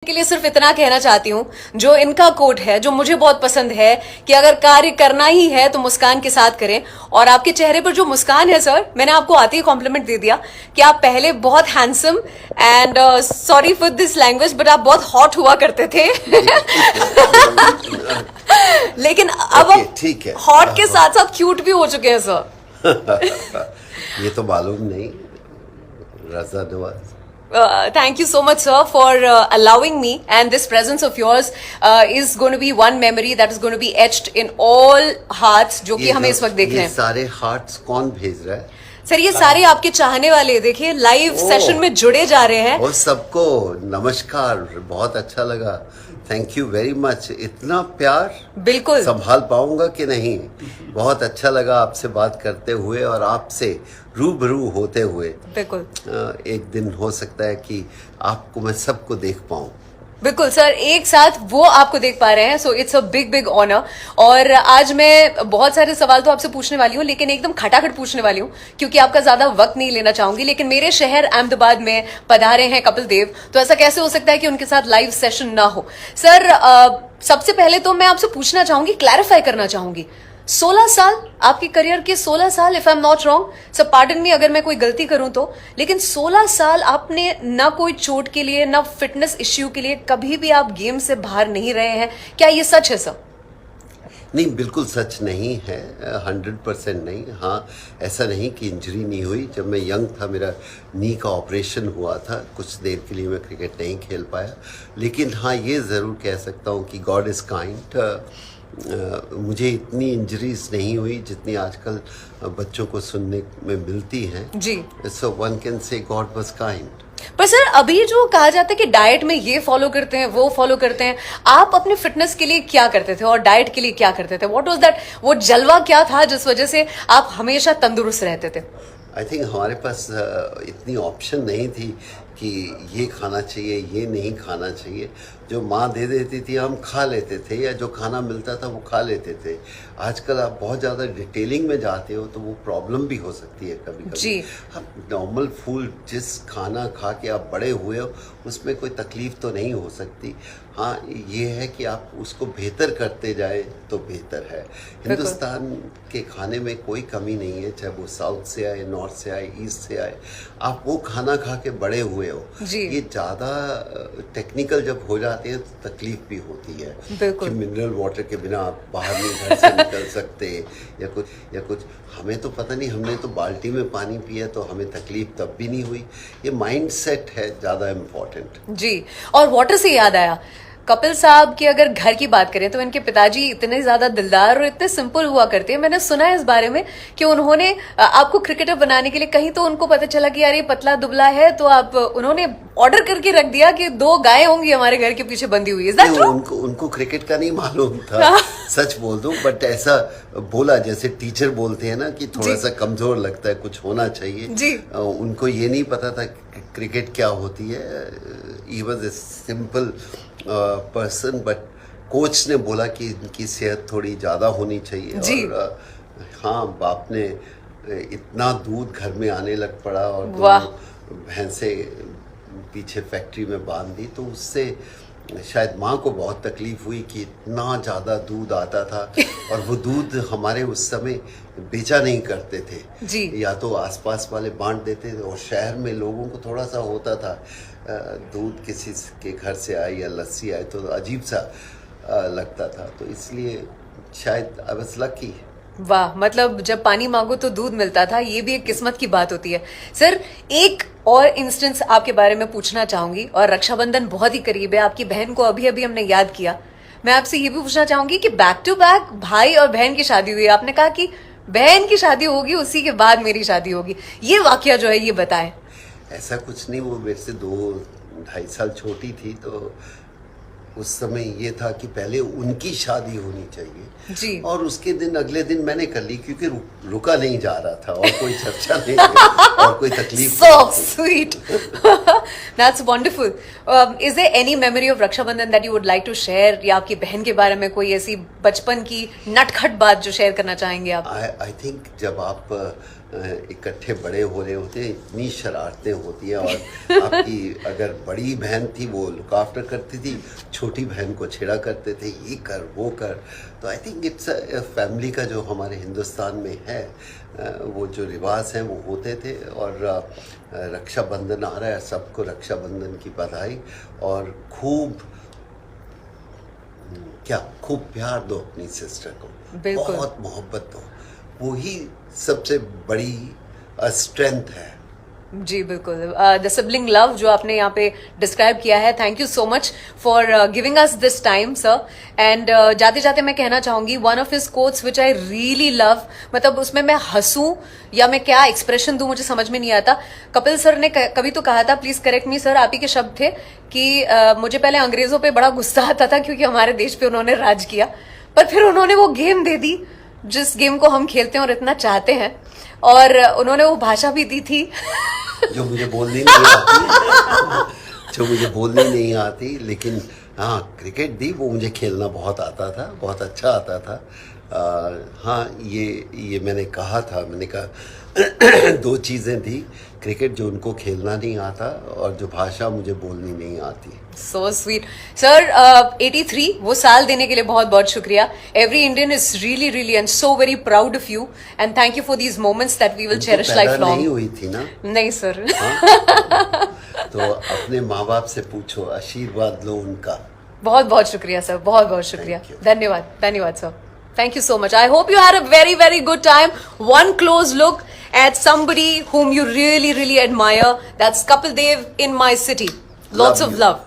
के लिए सिर्फ इतना कहना चाहती हूँ, जो इनका कोट है, जो मुझे बहुत पसंद है कि अगर कार्य करना ही है तो मुस्कान के साथ करें। और आपके चेहरे पर जो मुस्कान है सर, मैंने आपको आते ही कॉम्प्लीमेंट दे दिया कि आप पहले बहुत handsome and sorry for this language but आप बहुत हॉट हुआ करते थे लेकिन अब आप ठीक है, हॉट के साथ साथ क्यूट भी हो चुके हैं सर। ये तो मालूम नहीं। रजा Nawaz, Thank you so much, sir, for allowing me. And this presence of yours is going to be one memory that is going to be etched in all hearts, जो कि हमें इस वक्त देख रहे ये हैं। सारे हार्ट्स कौन भेज रहा है? सर, ये सारे आपके चाहने वाले, देखिए लाइव सेशन में जुड़े जा रहे हैं। और सबको नमस्कार, बहुत अच्छा लगा, थैंक यू वेरी मच। इतना प्यार बिल्कुल संभाल पाऊंगा कि नहीं। बहुत अच्छा लगा आपसे बात करते हुए और आपसे रूबरू होते हुए। बिल्कुल एक दिन हो सकता है कि आपको मैं सबको देख पाऊं। बिल्कुल सर, एक साथ वो आपको देख पा रहे हैं, so it's a big big honour. और आज मैं बहुत सारे सवाल तो आपसे पूछने वाली हूँ, लेकिन एकदम खटाखट पूछने वाली हूँ क्योंकि आपका ज्यादा वक्त नहीं लेना चाहूंगी। लेकिन मेरे शहर अहमदाबाद में पधारे हैं कपिल देव, तो ऐसा कैसे हो सकता है कि उनके साथ लाइव सेशन ना हो। सर, सबसे पहले तो मैं आपसे पूछना चाहूंगी, क्लैरिफाई करना चाहूंगी, 16 साल आपके करियर के, 16 साल, if I am not wrong, sir pardon me अगर मैं कोई गलती करूं तो, लेकिन 16 साल आपने ना कोई चोट के लिए ना फिटनेस इश्यू के लिए कभी भी आप गेम से बाहर नहीं रहे हैं, क्या ये सच है सर? नहीं, बिल्कुल सच नहीं है, 100% नहीं। हाँ, ऐसा नहीं कि इंजरी नहीं हुई। जब मैं यंग था, मेरा नी का ऑपरेशन हुआ था, कुछ देर के लिए मैं क्रिकेट नहीं खेल पाया। लेकिन हाँ, ये ज़रूर कह सकता हूँ कि गॉड इज़ काइंड। मुझे इतनी इंजरीज नहीं हुई जितनी आजकल बच्चों को सुनने में मिलती हैं जी। So one can say God was kind. पर सर, अभी जो कहा जाता है कि डाइट में ये फॉलो करते हैं, वो फॉलो करते हैं, आप अपने फिटनेस के लिए क्या करते थे और डाइट के लिए क्या करते थे? व्हाट वाज दैट, वो जलवा क्या था जिस वजह से आप हमेशा तंदुरुस्त रहते थे? आई थिंक हमारे पास इतनी ऑप्शन नहीं थी कि ये खाना चाहिए, ये नहीं खाना चाहिए। जो माँ दे देती थी हम खा लेते थे, या जो खाना मिलता था वो खा लेते थे। आजकल आप बहुत ज़्यादा डिटेलिंग में जाते हो तो वो प्रॉब्लम भी हो सकती है कभी कभी। जी। आप नॉर्मल फूड, जिस खाना खा के आप बड़े हुए हो, उसमें कोई तकलीफ तो नहीं हो सकती। हाँ, ये है कि आप उसको बेहतर करते जाए तो बेहतर है। हिंदुस्तान के खाने में कोई कमी नहीं है, चाहे वो साउथ से आए, नॉर्थ से आए, ईस्ट से आए, आप वो खाना खा के बड़े हुए हो। जी। ये ज़्यादा टेक्निकल जब हो जाते हैं तो तकलीफ भी होती है कि मिनरल वाटर के बिना आप बाहर नहीं घर से निकल सकते या कुछ। हमें तो पता नहीं, हमने तो बाल्टी में पानी पिया तो हमें तकलीफ तब भी नहीं हुई। ये माइंड सेट है ज़्यादा इम्पोर्टेंट। जी। और वाटर से याद आया, कपिल साहब की अगर घर की बात करें तो इनके पिताजी इतने ज्यादा दिलदार और इतने सिंपल हुआ करते हैं। मैंने सुना है इस बारे में कि उन्होंने आपको क्रिकेटर बनाने के लिए, कहीं तो उनको पता चला कि यार ये पतला दुबला है, तो उन्होंने ऑर्डर करके रख दिया कि 2 गायें होंगी हमारे घर के पीछे बंधी हुई। उनको क्रिकेट का नहीं मालूम था, सच बोल दूं, बट ऐसा बोला जैसे टीचर बोलते हैं ना कि थोड़ा सा कमजोर लगता है, कुछ होना चाहिए जी। उनको ये नहीं पता था क्रिकेट क्या होती है। He was a simple person, but coach ने बोला कि इनकी सेहत थोड़ी ज़्यादा होनी चाहिए। जी। और हाँ, बाप ने इतना दूध घर में आने लग पड़ा और भैंसे पीछे फैक्ट्री में बांध दी, तो उससे शायद माँ को बहुत तकलीफ हुई कि इतना ज़्यादा दूध आता था और वो दूध हमारे उस समय बेचा नहीं करते थे जी। या तो आसपास वाले बांट देते थे, और शहर में लोगों को थोड़ा सा होता था दूध किसी के घर से आए या लस्सी आए तो अजीब सा लगता था, तो इसलिए शायद आई वाज लकी। वाह, मतलब जब पानी मांगो तो दूध मिलता था, ये भी एक किस्मत की बात होती है। सर, एक और इंस्टेंस आपके बारे में पूछना चाहूंगी, और रक्षाबंधन बहुत ही करीब है, आपकी बहन को अभी अभी हमने याद किया। मैं आपसे ये भी पूछना चाहूंगी कि बैक टू बैक भाई और बहन की शादी हुई, आपने कहा कि बहन की शादी होगी उसी के बाद मेरी शादी होगी, ये वाकया जो है ये बताएं। ऐसा कुछ नहीं, वो मेरे से 2-2.5 साल छोटी थी, तो उस समय ये था कि पहले उनकी शादी होनी चाहिए जी। और उसके दिन अगले दिन मैंने कर ली, क्योंकि रुका नहीं जा रहा था और कोई चर्चा नहीं थी और कोई तकलीफ so sweet that's wonderful. Is there any memory of Rakshabandhan that you would like to share, या आपकी बहन के बारे में कोई ऐसी बचपन की नटखट बात जो शेयर करना चाहेंगे आप? आई थिंक जब आप इकट्ठे बड़े हो रहे होते हैं, इतनी शरारतें होती हैं। और आपकी अगर बड़ी बहन थी वो लुक आफ्टर करती थी, छोटी बहन को छेड़ा करते थे, ये कर वो कर। तो आई थिंक इट्स फैमिली का जो हमारे हिंदुस्तान में है, वो जो रिवाज हैं वो होते थे। और रक्षाबंधन आ रहा है, सबको रक्षाबंधन की बधाई। और खूब खूब प्यार दो अपनी सिस्टर को, बिल्कुल। बहुत मोहब्बत दो, वही सबसे बड़ी स्ट्रेंथ है। जी बिल्कुल, द सिबलिंग लव जो आपने यहाँ पे डिस्क्राइब किया है, thank you so much for giving us this time sir. And जाते जाते मैं कहना चाहूंगी, one of his quotes which I really love, मतलब उसमें मैं हंसूं या मैं क्या एक्सप्रेशन दूं मुझे समझ में नहीं आता। कपिल सर ने कभी तो कहा था, प्लीज करेक्ट मी सर, आप ही के शब्द थे कि मुझे पहले अंग्रेजों पे बड़ा गुस्सा आता था क्योंकि हमारे देश पे उन्होंने राज किया, पर फिर उन्होंने वो गेम दे दी जिस गेम को हम खेलते हैं और इतना चाहते हैं, और उन्होंने वो भाषा भी दी थी जो मुझे बोलनी नहीं आती जो मुझे बोलनी नहीं आती, लेकिन हाँ क्रिकेट दी, वो मुझे खेलना बहुत आता था, बहुत अच्छा आता था। हाँ ये मैंने कहा था, मैंने कहा दो चीज़ें थी, क्रिकेट जो उनको खेलना नहीं आता और जो भाषा मुझे बोलनी नहीं आती। So sweet sir. 83 वो साल देने के लिए बहुत बहुत शुक्रिया। Every Indian is really really and so very proud of you, and thank you for these moments that we will cherish life long. नहीं हुई थी ना? नहीं सर। तो अपने माँ बाप से पूछो, आशीर्वाद लो उनका। बहुत बहुत शुक्रिया सर, बहुत बहुत शुक्रिया, Thank you. धन्यवाद धन्यवाद sir, thank you so much. I hope you had a very very good time. One close look at somebody whom you really really admire, that's Kapil Dev in my city. Lots Love of you. love.